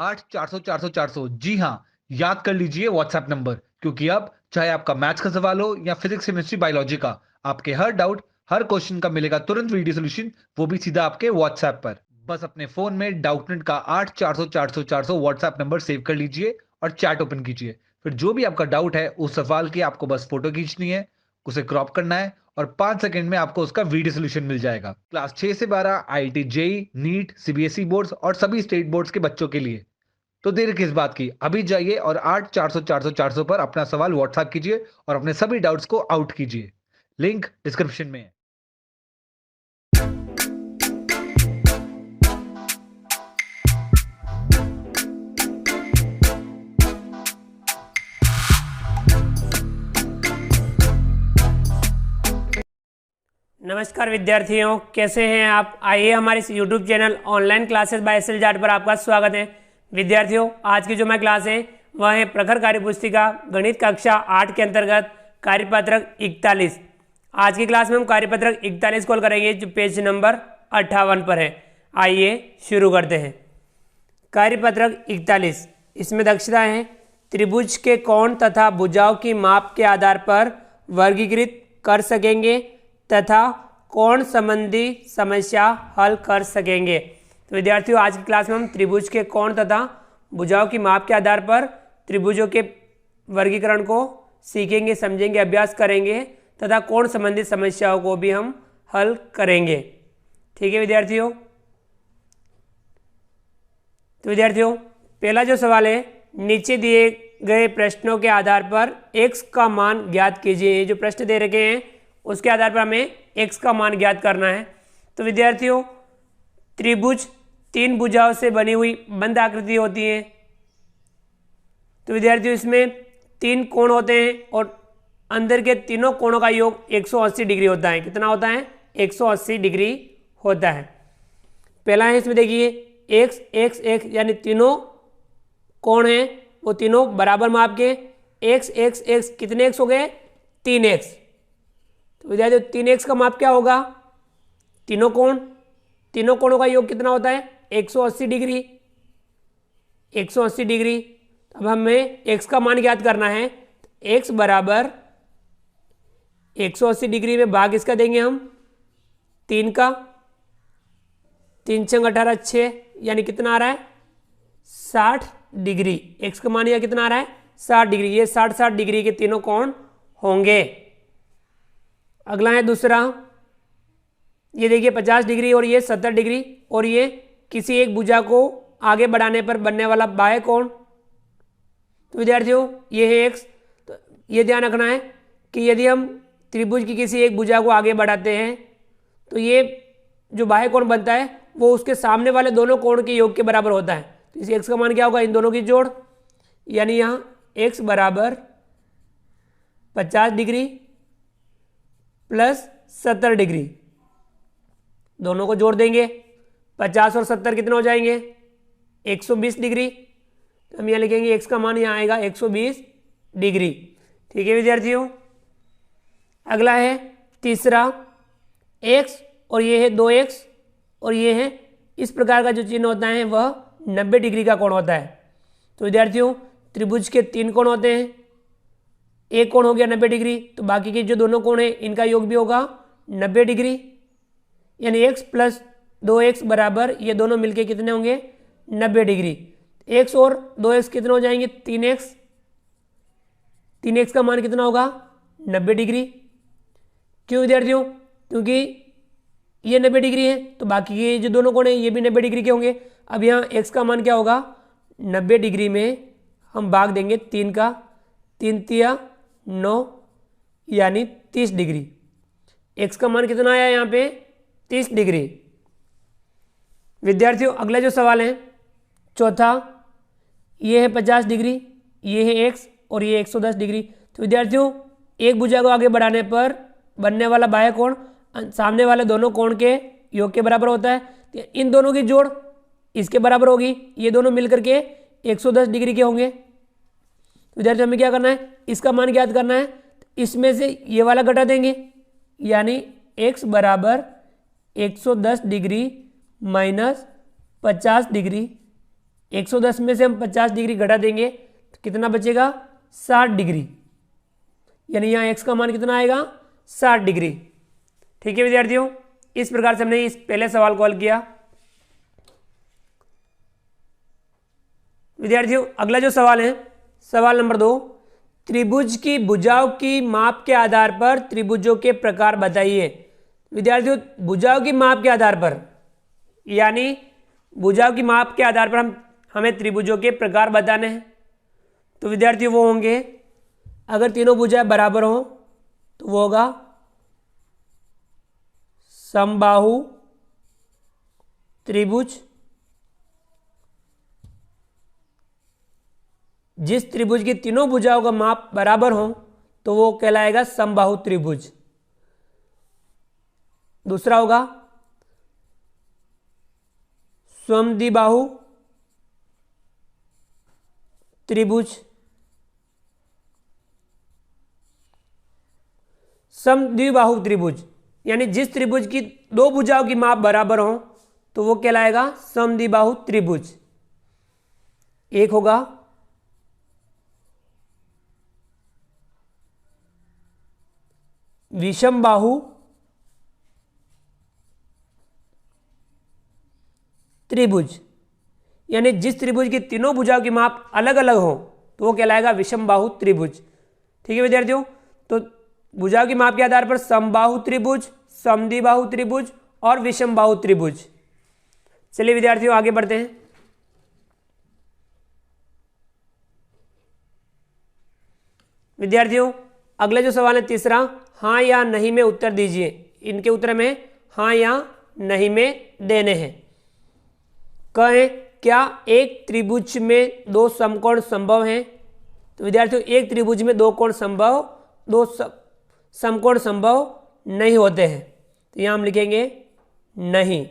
8 400 400 400। जी हाँ, याद कर लीजिए व्हाट्सएप नंबर, क्योंकि अब चाहे आपका मैथ्स का सवाल हो या फिजिक्स केमिस्ट्री बायोलॉजी का, आपके हर डाउट, हर क्वेश्चन का मिलेगा तुरंत वीडियो सोल्यूशन, वो भी सीधा आपके व्हाट्सएप पर। बस अपने फोन में डाउटनेट का 8 400 400 400 व्हाट्सएप नंबर सेव कर लीजिए और चैट ओपन कीजिए। फिर जो भी आपका डाउट है उस सवाल की आपको बस फोटो खींचनी है, उसे क्रॉप करना है और 5 सेकंड में आपको उसका वीडियो सोल्यूशन मिल जाएगा। क्लास 6 से 12 IIT JEE, NEET, CBSE boards और सभी स्टेट बोर्ड्स के बच्चों के लिए। तो देर किस बात की, अभी जाइए और 8 400 400 400 पर अपना सवाल व्हाट्सएप कीजिए और अपने सभी डाउट्स को आउट कीजिए। लिंक डिस्क्रिप्शन में है। नमस्कार विद्यार्थियों, कैसे हैं आप। आइए हमारे इस YouTube channel online classes by S L Jat पर आपका स्वागत है। विद्यार्थियों, आज की जो मैं क्लास है वह है प्रखर कार्य पुस्तिका गणित कक्षा 8 के अंतर्गत कार्यपत्रक 41। आज की क्लास में हम कार्यपत्रक 41 कॉल करेंगे जो पेज नंबर 58 पर है। आइए शुरू करते हैं। कार्यपत्रक 41, इसमें दक्षता है त्रिभुज के कोण तथा भुजाओं की माप के आधार पर वर्गीकृत कर सकेंगे तथा कोण संबंधी समस्या हल कर सकेंगे। तो विद्यार्थियों, आज की क्लास में हम त्रिभुज के कोण तथा भुजाओं की माप के आधार पर त्रिभुजों के वर्गीकरण को सीखेंगे, समझेंगे, अभ्यास करेंगे तथा कोण संबंधी समस्याओं को भी हम हल करेंगे। ठीक है विद्यार्थियों। तो विद्यार्थियों, पहला जो सवाल है, नीचे दिए गए प्रश्नों के आधार पर x का मान ज्ञात कीजिए। ये जो प्रश्न दे रखे हैं उसके आधार पर हमें x का मान ज्ञात करना है। तो विद्यार्थियों, त्रिभुज 3 भुजाओं से बनी हुई बंद आकृति होती है। तो विद्यार्थियों, इसमें 3 कोण होते हैं और अंदर के तीनों कोणों का योग 180 डिग्री होता है। कितना होता है? 180 डिग्री होता है। पहला है, इसमें देखिए x x x यानी तीनों कोण हैं वो तीनों बराबर माप के। x x x कितने x हो गए? 3x। तो विद्यार्थियों, 3x का माप क्या होगा? तीनों कोणों का योग कितना होता है? 180 डिग्री। 180 डिग्री। अब हमें x का मान ज्ञात करना है। x बराबर 180 डिग्री में भाग इसका देंगे हम 3 का। 3 छंग 18 6 यानी कितना आ रहा है? 60 डिग्री। x का मान यह कितना आ रहा है? 60 डिग्री। ये 60 डिग्री के तीनों कोण होंगे। अगला है दूसरा, ये देखिए 50 डिग्री और ये 70 डिग्री और ये किसी एक भुजा को आगे बढ़ाने पर बनने वाला बाह्य कोण। तो विद्यार्थियों, ये है x। तो ये ध्यान रखना है कि यदि हम त्रिभुज की किसी एक भुजा को आगे बढ़ाते हैं तो ये जो बाह्य कोण बनता है वो उसके सामने वाले दोनों कोण के योग के बराबर होता है। तो इस x का मान क्या होगा? इन दोनों की जोड़, यानी यहाँ x बराबर 50 डिग्री प्लस 70 डिग्री, दोनों को जोड़ देंगे। 50 और 70 कितने हो जाएंगे? 120 डिग्री। तो हम यहाँ लिखेंगे x का मान यहाँ आएगा 120 डिग्री। ठीक है विद्यार्थियों। अगला है तीसरा, x और ये है 2x और ये है, इस प्रकार का जो चिन्ह होता है वह 90 डिग्री का कोण होता है। तो विद्यार्थियों, त्रिभुज के 3 कोण होते हैं। एक कोण हो गया 90 डिग्री, तो बाकी के जो दोनों कोण है इनका योग भी होगा 90 डिग्री, यानी x प्लस 2x बराबर ये दोनों मिलके कितने होंगे? 90 डिग्री। x और 2x कितने हो जाएंगे? 3x। 3x का मान कितना होगा? 90 डिग्री। क्यों विद्यार्थियों? क्योंकि ये 90 डिग्री है तो बाकी के जो दोनों कोण है ये भी 90 डिग्री के होंगे। अब यहाँ x का मान क्या होगा? 90 डिग्री में हम भाग देंगे 3 का। 3 तिया 9 यानी 30 डिग्री। x का मान कितना आया यहाँ पे? 30 डिग्री। विद्यार्थियों, अगला जो सवाल है चौथा, ये है 50 डिग्री, ये है x और ये 110 डिग्री। तो विद्यार्थियों, एक भुजा को आगे बढ़ाने पर बनने वाला बाह्य कोण सामने वाले दोनों कोण के योग के बराबर होता है। तो इन दोनों की जोड़ इसके बराबर होगी। ये दोनों मिलकर के 110 डिग्री के होंगे। विद्यार्थियों, हमें क्या करना है? इसका मान ज्ञात करना है। इसमें से ये वाला घटा देंगे, यानी x बराबर 110 डिग्री माइनस 50 डिग्री 110 में से हम 50 डिग्री घटा देंगे तो कितना बचेगा, 60 डिग्री, यानी यहाँ x का मान कितना आएगा, 60 डिग्री। ठीक है विद्यार्थियों, इस प्रकार से हमने इस पहले सवाल को हल किया। विद्यार्थियों अगला जो सवाल है, सवाल नंबर 2, त्रिभुज की भुजाओं की माप के आधार पर त्रिभुजों के प्रकार बताइए। विद्यार्थियों भुजाओं की माप के आधार पर, यानी भुजाओं की माप के आधार पर हमें त्रिभुजों के प्रकार बताने हैं। तो विद्यार्थियों वो होंगे, अगर तीनों भुजाएं बराबर हों तो वो होगा समबाहु त्रिभुज। जिस त्रिभुज की तीनों भुजाओं का माप बराबर हो तो वो कहलाएगा समबाहु त्रिभुज। दूसरा होगा समद्विबाहु त्रिभुज। समद्विबाहु त्रिभुज यानी जिस त्रिभुज की दो भुजाओं की माप बराबर हो तो वो कहलाएगा समद्विबाहु त्रिभुज। एक होगा विषमबाहु त्रिभुज, यानी जिस त्रिभुज की तीनों भुजाओं की माप अलग अलग हो तो वो कहलाएगा विषमबाहु त्रिभुज। ठीक है विद्यार्थियों, तो भुजाओं की माप के आधार पर समबाहु त्रिभुज, समद्विबाहु त्रिभुज और विषमबाहु त्रिभुज। चलिए विद्यार्थियों आगे बढ़ते हैं। विद्यार्थियों अगला जो सवाल है तीसरा, हाँ या नहीं में उत्तर दीजिए। इनके उत्तर में हाँ या नहीं में देने हैं। कहें क्या एक त्रिभुज में दो समकोण संभव हैं। तो विद्यार्थियों एक त्रिभुज में दो कोण संभव, दो समकोण संभव नहीं होते हैं, तो यहां हम लिखेंगे नहीं।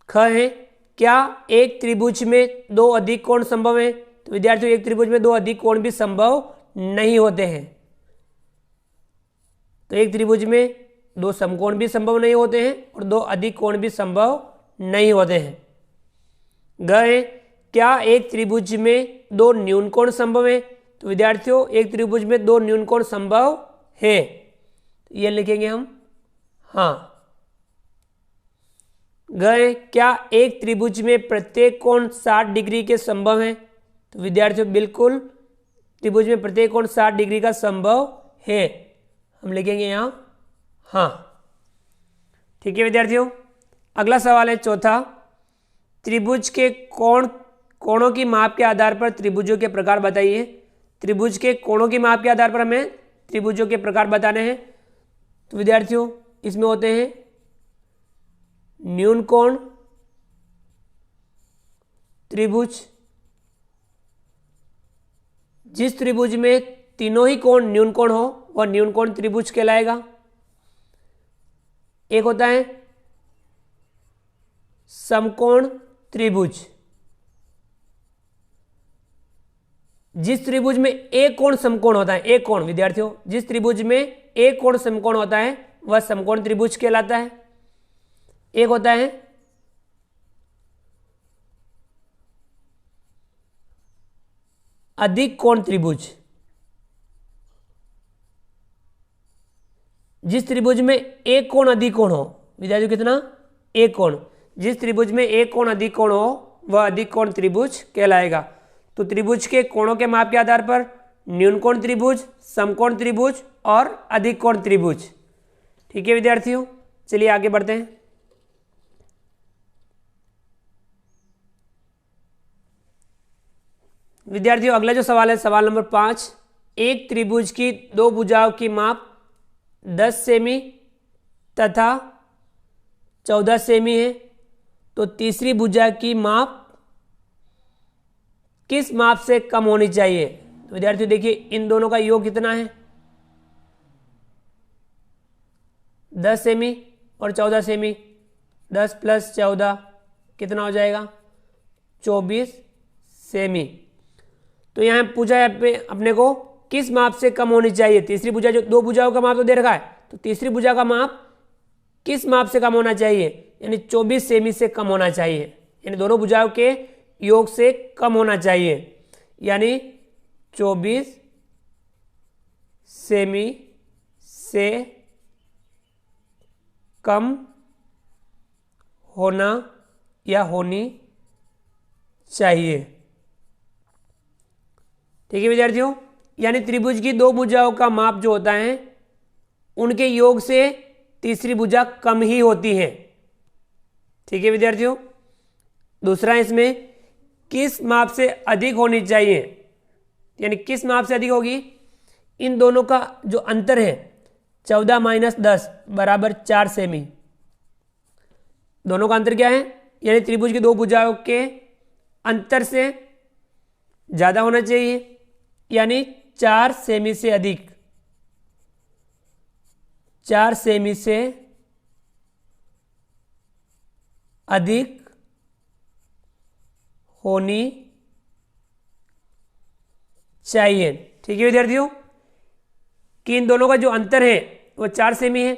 कहें क्या एक त्रिभुज में दो अधिक कोण संभव हैं। तो विद्यार्थियों एक त्रिभुज में दो अधिक कोण भी संभव नहीं होते हैं, तो एक त्रिभुज में दो समकोण भी संभव नहीं होते हैं और दो अधिक कोण भी संभव नहीं होते हैं। गए क्या एक त्रिभुज में दो न्यून कोण संभव है। तो विद्यार्थियों एक त्रिभुज में दो न्यून कोण संभव है, तो ये लिखेंगे हम हाँ। गए क्या एक त्रिभुज में प्रत्येक कोण 60 डिग्री के संभव है। तो विद्यार्थियों बिल्कुल त्रिभुज में प्रत्येक कोण 60 डिग्री का संभव है, हम लिखेंगे यहां हाँ। ठीक है विद्यार्थियों अगला सवाल है चौथा, त्रिभुज के कोणों की माप के आधार पर त्रिभुजों के प्रकार बताइए। त्रिभुज के कोणों की माप के आधार पर हमें त्रिभुजों के प्रकार बताने हैं। तो विद्यार्थियों इसमें होते हैं न्यून कोण त्रिभुज। जिस त्रिभुज में तीनों ही कोण न्यून कोण हो वह न्यून कोण त्रिभुज कहलाएगा। एक होता है समकोण त्रिभुज। जिस त्रिभुज में एक कोण समकोण होता है, एक कोण विद्यार्थियों जिस त्रिभुज में एक कोण समकोण होता है वह समकोण त्रिभुज कहलाता है। एक होता है अधिक कोण त्रिभुज। जिस त्रिभुज में एक कोण अधिक कोण हो, विद्यार्थियों कितना, एक कोण। जिस त्रिभुज में एक कोण अधिक कोण हो वह अधिक कोण त्रिभुज कहलाएगा। तो त्रिभुज के कोणों के माप के आधार पर न्यून कोण त्रिभुज, समकोण त्रिभुज और अधिक कोण त्रिभुज। ठीक है विद्यार्थियों चलिए आगे बढ़ते हैं। विद्यार्थियों अगला जो सवाल है सवाल नंबर 5, एक त्रिभुज की दो भुजाओं की माप 10 सेमी तथा 14 सेमी है, तो तीसरी भुजा की माप किस माप से कम होनी चाहिए। तो विद्यार्थियों देखिए इन दोनों का योग कितना है, 10 सेमी और 14 सेमी। 10 + 14 कितना हो जाएगा, 24 सेमी। तो यहाँ पूछा है अपने को किस माप से कम होनी चाहिए। तीसरी भुजा, जो दो भुजाओं का माप तो दे रखा है, तो तीसरी भुजा का माप किस माप से कम होना चाहिए, यानी 24 सेमी से कम होना चाहिए। यानी दोनों भुजाओं के योग से कम होना चाहिए, यानी 24 सेमी से कम होना या होनी चाहिए। ठीक है विद्यार्थियों, यानी त्रिभुज की दो भुजाओं का माप जो होता है उनके योग से तीसरी भुजा कम ही होती है। ठीक है विद्यार्थियों, दूसरा इसमें किस माप से अधिक होनी चाहिए, यानी किस माप से अधिक होगी, इन दोनों का जो अंतर है 14 - 10 बराबर 4 सेमी। दोनों का अंतर क्या है, यानी त्रिभुज की दो भुजाओं के अंतर से ज्यादा होना चाहिए, यानी 4 सेमी से अधिक, 4 सेमी से अधिक होनी चाहिए। ठीक है विद्यार्थियों, कि इन दोनों का जो अंतर है वो 4 सेमी है,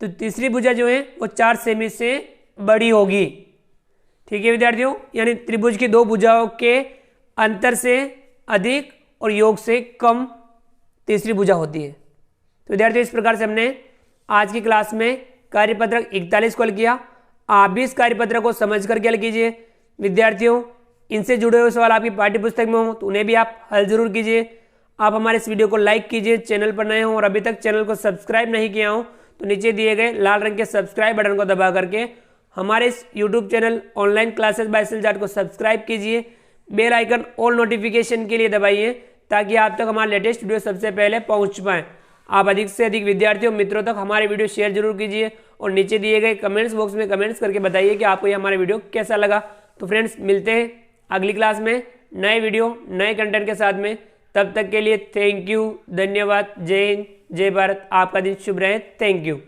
तो तीसरी भुजा जो है वो 4 सेमी से बड़ी होगी। ठीक है विद्यार्थियों, यानी त्रिभुज की दो भुजाओं के अंतर से अधिक और योग से कम तीसरी भुजा होती है। तो विद्यार्थियों, इस प्रकार से हमने आज की क्लास में कार्यपत्रक 41 को हल किया। आप भी इस कार्यपत्रक को समझ करके हल कीजिए। विद्यार्थियों, इनसे जुड़े हुए सवाल आपकी पाठ्य पुस्तक में हो तो उन्हें भी आप हल जरूर कीजिए। आप हमारे इस वीडियो को लाइक कीजिए, चैनल पर नए हो और अभी तक चैनल को सब्सक्राइब नहीं किया हो तो नीचे दिए गए लाल रंग के सब्सक्राइब बटन को दबा करके हमारे इस YouTube channel online classes bye SLJAT को सब्सक्राइब कीजिए। बेल आइकन ऑल नोटिफिकेशन के लिए दबाइए ताकि आप तक हमारा लेटेस्ट वीडियो सबसे पहले पहुंच पाए। आप अधिक से अधिक विद्यार्थियों मित्रों तक हमारे वीडियो शेयर जरूर कीजिए और नीचे दिए गए कमेंट्स बॉक्स में कमेंट्स करके बताइए कि आपको ये हमारा वीडियो कैसा लगा। तो फ्रेंड्स, मिलते हैं अगली क्लास में नए वीडियो नए कंटेंट के साथ में। तब तक के लिए थैंक यू, धन्यवाद, जय हिंद, जय भारत। आपका दिन शुभ रहे। Thank you.